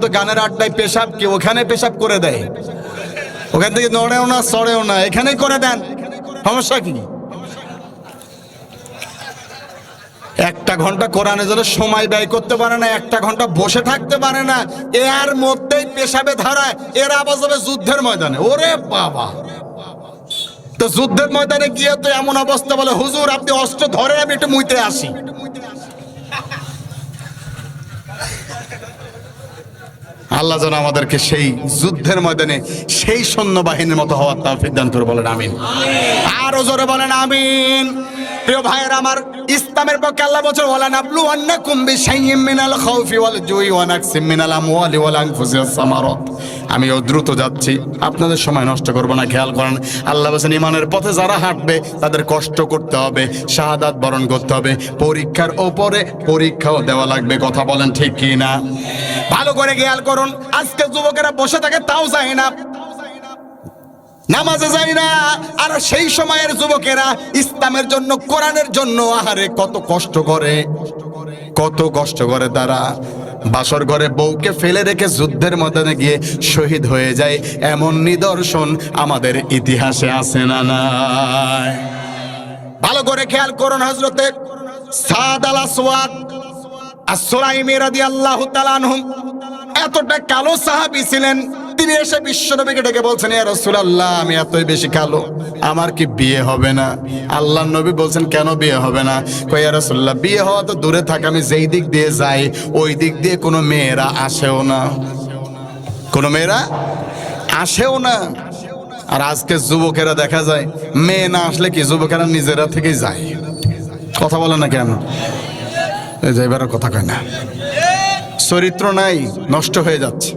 তো গানের আড্ডায় পেশাব কি ওখানে পেশাব করে দেয়, ওখান থেকে নড়েও না সড়েও না, এখানেই করে দেন, সমস্যা কি? একটা ঘন্টা কোরআনের জন্য সময় ব্যয় করতে পারে না, একটা ঘন্টা বসে থাকতে পারে না, এর মধ্যেই পেশাবে ধরায়। এর আওয়াজ হবে যুদ্ধের ময়দানে। ওরে বাবা, তো যুদ্ধের ময়দানে গিয়ে তো এমন অবস্থা, বলে হুজুর আপনি অস্ত্র ধরে আমি একটু মুইতে আসি। আল্লাহ যেন আমাদেরকে সেই যুদ্ধের ময়দানে সেই সৈন্যবাহিনীর মতো হওয়ার তৌফিক দান করে, বলেন আমিন। আরো জোরে বলেন আমিন। প্রিয় ভাইয়েরা আমার, ইসলামের পক্ষে আল্লাহ বলেন ওয়ালা নাবলুওয়ান্নাকুম বিশাইইম মিনাল খাউফি ওয়াল জুই ওয়া নাকসিম মিনাল আমওয়ালি ওয়াল আনফুসি ওয়াস সামারাত। আমিও দ্রুত যাচ্ছি, আপনাদের সময় নষ্ট করব না, খেয়াল করেন। আল্লাহ বলেন ঈমানের পথে যারা হাঁটবে তাদের কষ্ট করতে হবে, শাহাদাত বরণ করতে হবে, পরীক্ষার ওপরে পরীক্ষাও দেওয়া লাগবে। কথা বলেন ঠিক কি না? ভালো করে খেয়াল করুন। আজকে যুবকেরা বসে থাকে তাও যায় না, নামাজে যায় না, আর সেই সময়ের যুবকেরা ইসলামের জন্য, কোরআনের জন্য আহারে কত কষ্ট করে, কত কষ্ট করে তারা। বাসর ঘরে বউকে ফেলে রেখে যুদ্ধের ময়দানে গিয়ে শহীদ হয়ে যায়, এমন নিদর্শন আমাদের ইতিহাসে আছে না নাই? ভালো করে খেয়াল করুন। হযরতে সাদ আল আসওয়াদ আস-সুলাইমি রাদিয়াল্লাহু তাআলা আনহু এতটা কালো সাহাবী ছিলেন, তিনি এসে বিশ্বনবীকে ডেকে বলছেন, ইয়া রাসূলুল্লাহ আমি এতই বেশি কালো, আমার কি বিয়ে হবে না? আল্লাহর নবী বলছেন, কেন বিয়ে হবে না? কই ইয়া রাসূলুল্লাহ বিয়ে হওয়া তো দূরে থাক, আমি যেই দিক দিয়ে যাই ওই দিক দিয়ে কোনো মেয়েরা আসেও না, কোনো মেয়েরা আসেও না। আর আজকে যুবকেরা দেখা যায় মেয়ে না আসলে কি যুবকেরা নিজেরা থেকেই যায়। কথা বলে না কেন? এই যে এবারে কথা কয় না, চরিত্র নাই, নষ্ট হয়ে যাচ্ছে।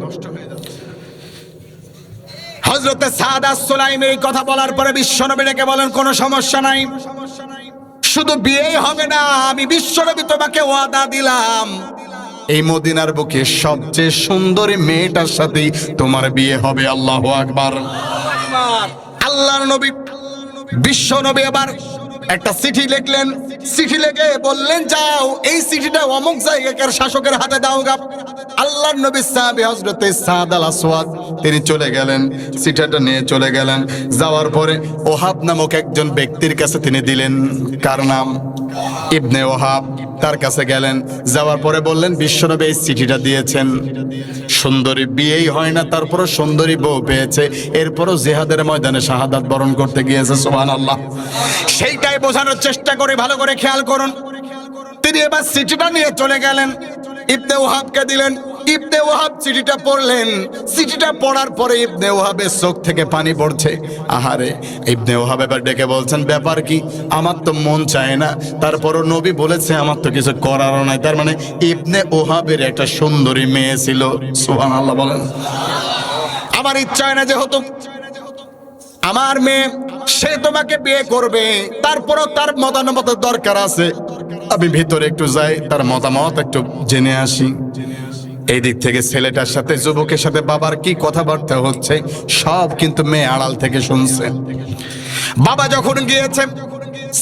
হযরতে সাদ আস-সুলাইমি এই কথা বলার পরে বিশ্বনবী ডেকে বলেন, কোনো সমস্যা নাই, শুধু বিয়েই হবে না, আমি বিশ্বনবী তোমাকে ওয়াদা দিলাম এই মদিনার বুকে সবচেয়ে সুন্দরী মেয়েটার সাথেই তোমার বিয়ে হবে। আল্লাহু আকবার। আল্লাহর নবী বিশ্বনবী আবার একটা চিঠি লিখলেন, চিঠি লিখে বললেন, যাও এই চিঠিটা অমুক জায়গাকার শাসকের হাতে দাও গা। আল্লাহর নবী সাহাবী হযরতে সাদ আল আসওয়াদ তিনি চলে গেলেন, চিঠিটা নিয়ে চলে গেলেন। যাওয়ার পরে ওহাব নামক একজন ব্যক্তির কাছে তিনি দিলেন। কার নাম? ইবনে ওহাব। তার কাছে গেলেন, যাওয়ার পরে বললেন, বিশ্বনবী এই চিঠিটা দিয়েছেন, সুন্দরী বিয়েই হয় না, তারপরও সুন্দরী বউ পেয়েছে, এরপরও জিহাদের ময়দানে শাহাদাত বরণ করতে গিয়েছে। সুবহানাল্লাহ। সেইটাই বোঝানোর চেষ্টা করে, ভালো করে খেয়াল করুন। তিনি এবার চিঠিটা নিয়ে চলে গেলেন, ইবনে ওহাবকে দিলেন। ইবনে ওহাব চিঠিটা পড়লেন, চিঠিটা পড়ার পরে ইবনে ওহাবের চোখ থেকে পানি পড়ছে। আহারে, ইবনে ওহাব এবার ডেকে বলছেন, ব্যাপার কি? আমার তো মন চায় না, তারপরও নবী বলেছে, আমার তো কিছু করারও নাই। তার মানে ইবনে ওহাবের একটা সুন্দরী মেয়ে ছিল। সুবহানাল্লাহ বলেন। আমার ইচ্ছা হয় না যেহেতু আমার মেয়ে, সে তোমাকে বিয়ে করবে, তারপরও তার মতামত দরকার আছে, আমি ভিতরে একটু যাই, তার মতামত একটু জেনে আসি। এই দিক থেকে ছেলেটার সাথে, যুবকের সাথে বাবার কি কথাবার্তা হচ্ছে সব কিন্তু মেয়ে আড়াল থেকে শুনছে। বাবা যখন গিয়েছে,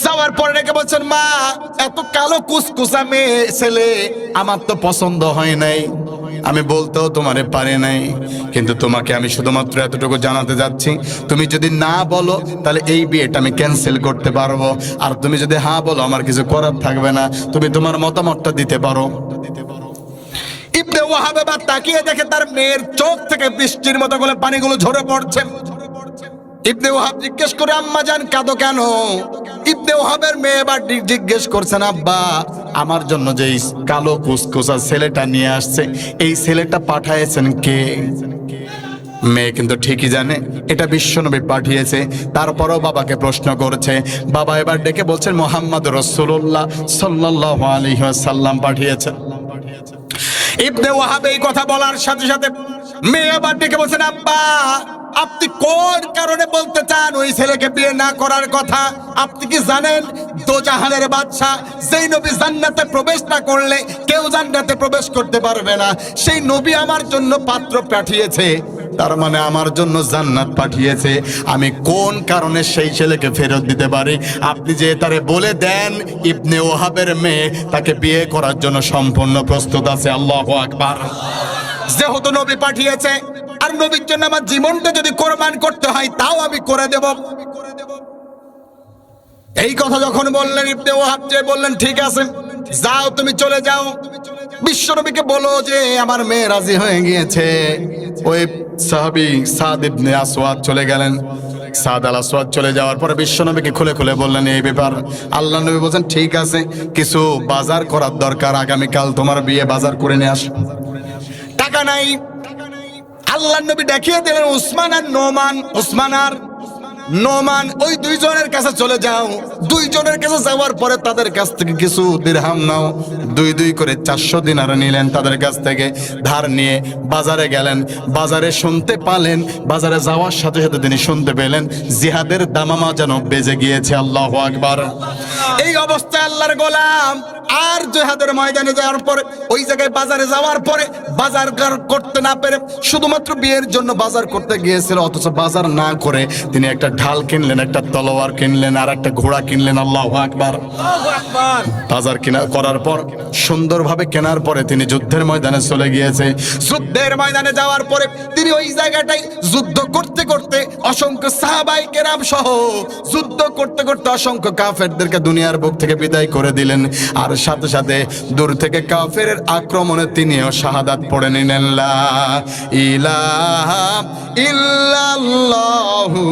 যাওয়ার পরে রেখে বলছেন, মা এত কালো কুচকুচা মেয়ে ছেলে আমার তো পছন্দ হয় নাই, আমি বলতেও তোমারে পারে নাই, কিন্তু তোমাকে আমি শুধুমাত্র এতটুকু জানাতে যাচ্ছি, তুমি যদি না বলো তাহলে এই বিয়েটা আমি ক্যান্সেল করতে পারবো, আর তুমি যদি হ্যাঁ বলো আমার কিছু করার থাকবে না, তুমি তোমার মতামতটা দিতে পারো। ইবনে ওয়াহাব এবার তাকিয়ে দেখে তার মেয়ের চোখ থেকে বৃষ্টির মতো করে পানিগুলো ঝরে পড়ছে। ইবনে ওয়াহাব জিজ্ঞেস করে, আম্মা জান কাঁদো কেন? ইবনে ওয়াহাবের মেয়ে এবার জিজ্ঞেস করছেন, আব্বা আমার জন্য যে কালো কুচকুচা ছেলেটা নিয়ে আসছে, এই ছেলেটা পাঠাইছেন কে? মেয়ে কিন্তু ঠিকই জানে এটা বিশ্বনবী পাঠিয়েছে, তারপরও বাবাকে প্রশ্ন করছে। বাবা এবার ডেকে বলছেন, মুহাম্মদ রাসূলুল্লাহ সাল্লাল্লাহু আলাইহি ওয়াসাল্লাম পাঠিয়েছেন। ইবনে ওয়াহাব এই কথা বলার সাথে সাথে মেয়ে আবার ডেকে বলছেন, আব্বা আপনি কোন কারণে বলতে চান ওই ছেলেকে বিয়ে না করার কথা? আপনি কি জানেন দোজাহানের বাদশা যেই নবী জান্নাতে প্রবেশ না করলে কেউ জান্নাতে প্রবেশ করতে পারবে না, সেই নবী আমার জন্য পাত্র পাঠিয়েছে, তার মানে আমার জন্য জান্নাত পাঠিয়েছে। আমি কোন কারণে সেই ছেলেকে ফেরত দিতে পারি? আপনি যে তারে বলে দেন ইবনে ওয়াহাবের মেয়ে তাকে বিয়ে করার জন্য সম্পূর্ণ প্রস্তুত আছে। আল্লাহু আকবার। যেহেতু নবী পাঠিয়েছে, আর নবীর জন্য আমার জীবনটা যদি কোরবান করতে হয় তাও আমি করে দেব। এই কথা যখন বললেন, ইবনে ওয়াহাব যে বললেন, ঠিক আছে যাও, তুমি চলে যাও, বিশ্বনবীকে বলো যে আমার মেয়ে রাজি হয়ে গিয়েছে। ওই সাহাবী সাদ ইবনে আসওয়াদ চলে গেলেন। সাদ আল আসওয়াদ চলে যাওয়ার পরে বিশ্বনবীকে খুলে খুলে বললেন এই ব্যাপার। আল্লাহ নবী বলছেন, ঠিক আছে, কিছু বাজার করার দরকার, আগামীকাল তোমার বিয়ে, বাজার করে নিয়ে আস। টাকা নাই। আল্লাহ নবী দেখিয়ে দিলেন উসমান আর নোমান। উসমান আর নোমান, ওই দুইজনের কাছে চলে যাও। দুইজনের কাছে যাওয়ার পরে তাদের কাছ থেকে কিছু দিরহাম নাও। দুই দুই করে 400 দিনার নিলেন তাদের কাছ থেকে ধার নিয়ে বাজারে গেলেন। বাজারে শুনতে পালেন, বাজারে যাওয়ার সাথে সাথে তিনি শুনতে পেলেন জিহাদের দামামা যেন বেজে গিয়েছে। আল্লাহু আকবার। এই অবস্থায় আল্লাহর গোলাম আর জিহাদের ময়দানে যাওয়ার পরে, ওই জায়গায় বাজারে যাওয়ার পরে বাজার করতে না পেরে শুধুমাত্র বিয়ের জন্য বাজার করতে গিয়েছিল, অথচ বাজার না করে তিনি একটা ঢাল কিনলেন, একটা তলোয়ার কিনলেন, আর একটা ঘোড়া কিনলেন। আল্লাহু আকবার। বাজার কিনা করার পর, সুন্দরভাবে কেনার পরে তিনি যুদ্ধের ময়দানে চলে গিয়েছে। যুদ্ধের ময়দানে যাওয়ার পরে তিনি ওই জায়গাটাই যুদ্ধ করতে করতে অসংখ্য সাহাবায়ে কেরাম সহ যুদ্ধ করতে করতে অসংখ্য কাফেরদেরকে দুনিয়ার বুক থেকে বিদায় করে দিলেন। আর সাথে সাথে দূর থেকে কাফেরের আক্রমণে তিনিও শাহাদাত পড়ে নিলেন। লা ইলাহা ইল্লাল্লাহু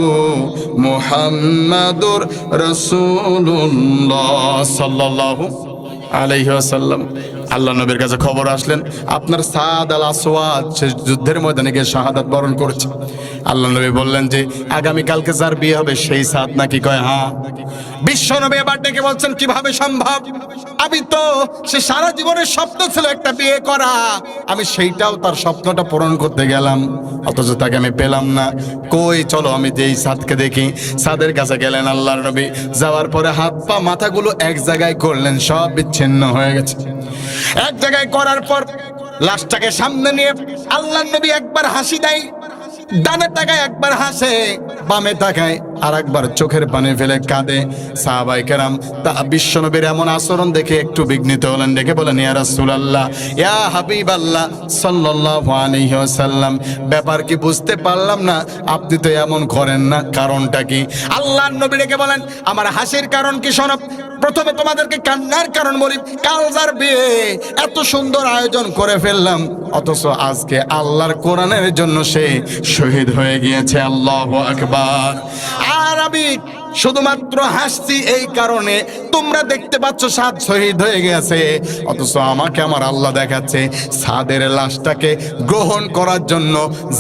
মুহাম্মাদুর রাসূলুল্লাহ সাল্লাল্লাহু আলাইহি ওয়াসাল্লাম। আল্লাহ নবীর কাছে খবর আসলেন আপনার সাদ আল আসওয়াদ সে যুদ্ধের ময়দানে গিয়ে শাহাদাত বরণ করেছে। আল্লাহ নবী বললেন যে আগামীকালকে যার বিয়ে হবে সেই সাদ নাকি? কয় হ্যাঁ। বিশ্ব নবী এবার ডেকে বলছেন কিভাবে সম্ভব? আমি তো, সে সারা জীবনের স্বপ্ন ছিল একটা বিয়ে করা, আমি সেইটাও তার স্বপ্নটা পূরণ করতে গেলাম, অথচ তাকে আমি পেলাম না। কই, চলো আমি যেই সাদকে দেখি। সাদের কাছে গেলেন আল্লাহর নবী। যাওয়ার পরে হাত পা মাথাগুলো এক জায়গায় করলেন, সব বিচ্ছিন্ন হয়ে গেছে। এক জায়গায় করার পর লাশটাকে সামনে নিয়ে আল্লাহর নবী একবার হাসি দেয়, ডানে তাকায় একবার হাসে, বামে তাকায় আর একবার চোখের পানি ফেলে কাঁদে। সাহাবায়ে কেরাম তা বিশ্বনবীর এমন আচরণ দেখে একটু বিঘ্নিত হলেন, ডেকে বলেন ইয়া রাসূলুল্লাহ, ইয়া হাবিবাল্লাহ সাল্লাল্লাহু আলাইহি ওয়াসাল্লাম, ব্যাপার কি বুঝতে পারলাম না, আপনি তো এমন করেন না, কারণটা কি? আল্লাহর নবী ডেকে বলেন আমার হাসির কারণ কি শোনো। প্রথমে তোমাদেরকে কান্নার কারণ বলি। কাল যার বিয়ে, এত সুন্দর আয়োজন করে ফেললাম, অথচ আজকে আল্লাহর কোরআনের জন্য সে শহীদ হয়ে গিয়েছে। আল্লাহু আকবার। আর আমি শুধুমাত্র হাসছি এই কারণে, তোমরা দেখতে পাচ্ছ সাদ শহীদ হয়ে গেছে, অথচ আমাকে আমার আল্লাহ দেখাচ্ছে সাদের লাশটাকে গ্রহণ করার জন্য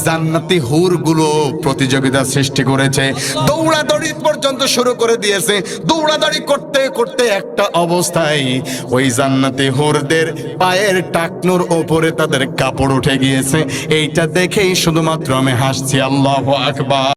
জান্নাতি হুরগুলো প্রতিযোগিতা সৃষ্টি করেছে, দৌড়াদৌড়ি পর্যন্ত শুরু করে দিয়েছে। দৌড়াদৌড়ি করতে করতে একটা অবস্থায় ওই জান্নাতি হুরদের পায়ের টাকনুর ওপরে তাদের কাপড় উঠে গিয়েছে। এইটা দেখেই শুধুমাত্র আমি হাসছি। আল্লাহু আকবার।